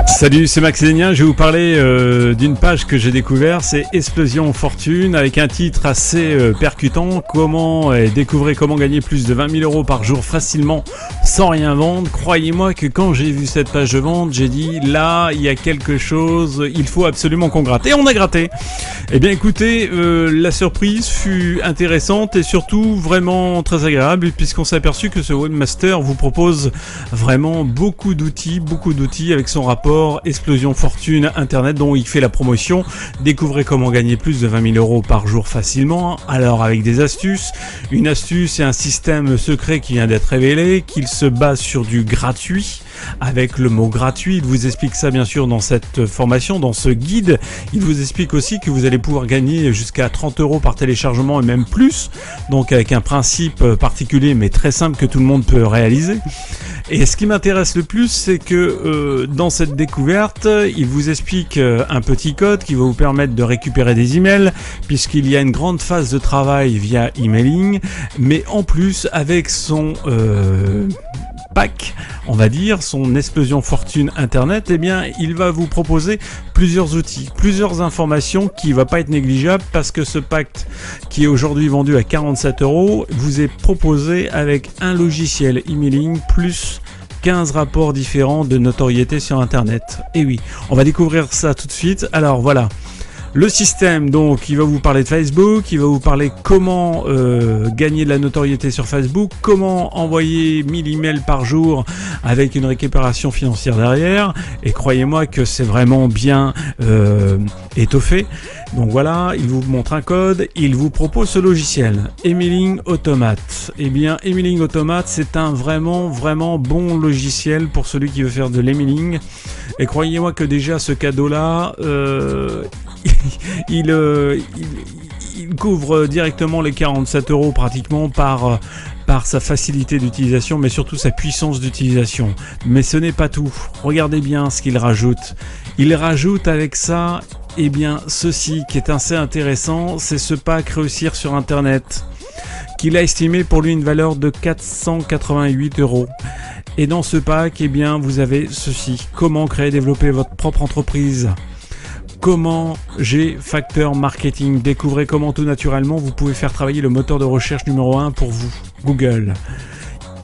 Salut, c'est Max Lénien. Je vais vous parler d'une page que j'ai découverte, c'est Explosion Fortune, avec un titre assez percutant. Découvrez comment gagner plus de 20 000 euros par jour facilement sans rien vendre. Croyez-moi que quand j'ai vu cette page de vente, j'ai dit là, il y a quelque chose, il faut absolument qu'on gratte. Et on a gratté. Eh bien écoutez, la surprise fut intéressante et surtout vraiment très agréable, puisqu'on s'est aperçu que ce webmaster vous propose vraiment beaucoup d'outils avec son rapport Explosion Fortune Internet dont il fait la promotion. Découvrez comment gagner plus de 20 000 euros par jour facilement. Alors avec des astuces, une astuce et un système secret qui vient d'être révélé, qu'il se base sur du gratuit. Avec le mot gratuit, il vous explique ça bien sûr dans cette formation, dans ce guide. Il vous explique aussi que vous allez pouvoir gagner jusqu'à 30 euros par téléchargement et même plus. Donc avec un principe particulier mais très simple que tout le monde peut réaliser. Et ce qui m'intéresse le plus, c'est que dans cette découverte, il vous explique un petit code qui va vous permettre de récupérer des emails, puisqu'il y a une grande phase de travail via emailing, mais en plus avec son pack, on va dire, son Explosion Fortune Internet, eh bien, il va vous proposer plusieurs outils, plusieurs informations qui va pas être négligeable, parce que ce pack qui est aujourd'hui vendu à 47 euros vous est proposé avec un logiciel emailing plus 15 rapports différents de notoriété sur Internet. Et oui, on va découvrir ça tout de suite. Alors voilà. Le système, donc, il va vous parler de Facebook, il va vous parler comment gagner de la notoriété sur Facebook, comment envoyer 1000 emails par jour avec une récupération financière derrière. Et croyez-moi que c'est vraiment bien étoffé. Donc voilà, il vous montre un code, il vous propose ce logiciel, Emailing Automate. Eh bien, Emailing Automate, c'est un vraiment bon logiciel pour celui qui veut faire de l'emailing. Et croyez-moi que déjà ce cadeau-là, il couvre directement les 47 euros pratiquement par sa facilité d'utilisation, mais surtout sa puissance d'utilisation. Mais ce n'est pas tout. Regardez bien ce qu'il rajoute. Il rajoute avec ça, eh bien, ceci qui est assez intéressant, c'est ce pack Réussir sur Internet, qu'il a estimé pour lui une valeur de 488 euros. Et dans ce pack, eh bien, vous avez ceci. Comment créer et développer votre propre entreprise. Comment G-Factor Marketing. Découvrez comment tout naturellement vous pouvez faire travailler le moteur de recherche numéro 1 pour vous, Google.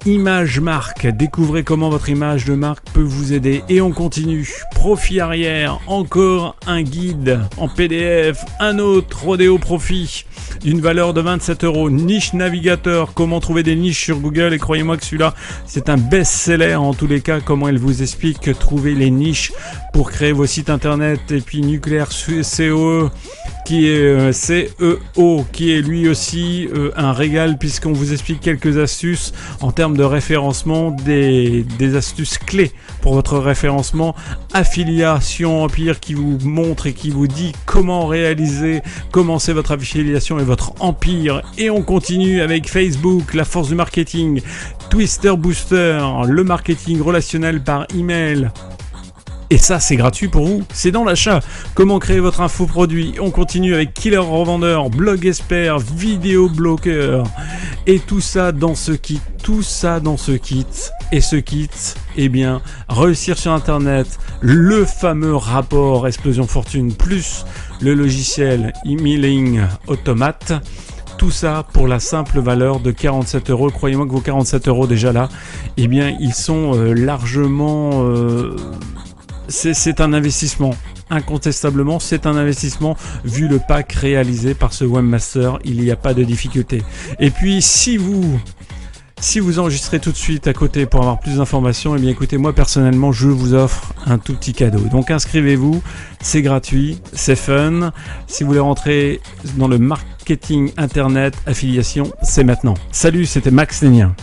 Image marque. Découvrez comment votre image de marque peut vous aider. Et on continue. Profit arrière. Encore un guide en PDF. Un autre Rodéo Profit d'une valeur de 27 euros. Niche navigateur. Comment trouver des niches sur Google. Et croyez-moi que celui-là, c'est un best-seller en tous les cas. Comment elle vous explique trouver les niches pour créer vos sites internet. Et puis Nucléaire CEO qui est CEO, qui est lui aussi un régal, puisqu'on vous explique quelques astuces en termes de référencement, des astuces clés pour votre référencement. Affiliation Empire qui vous montre et qui vous dit comment commencer votre affiliation et votre empire. Et on continue avec Facebook, la force du marketing, Twister Booster, le marketing relationnel par email. Et ça, c'est gratuit pour vous, c'est dans l'achat. Comment créer votre infoproduit. On continue avec Killer Revendeur, Blog Expert, Vidéo Bloqueur. Et tout ça dans ce kit. Et ce kit, eh bien, Réussir sur Internet, le fameux rapport Explosion Fortune, plus le logiciel Emailing Automate. Tout ça pour la simple valeur de 47 euros. Croyez-moi que vos 47 euros déjà là, eh bien, ils sont largement... C'est un investissement, incontestablement c'est un investissement vu le pack réalisé par ce webmaster, il n'y a pas de difficulté. Et puis si vous enregistrez tout de suite à côté pour avoir plus d'informations, eh bien écoutez, moi personnellement je vous offre un tout petit cadeau. Donc inscrivez-vous, c'est gratuit, c'est fun. Si vous voulez rentrer dans le marketing internet affiliation, c'est maintenant. Salut, c'était Max Lénien.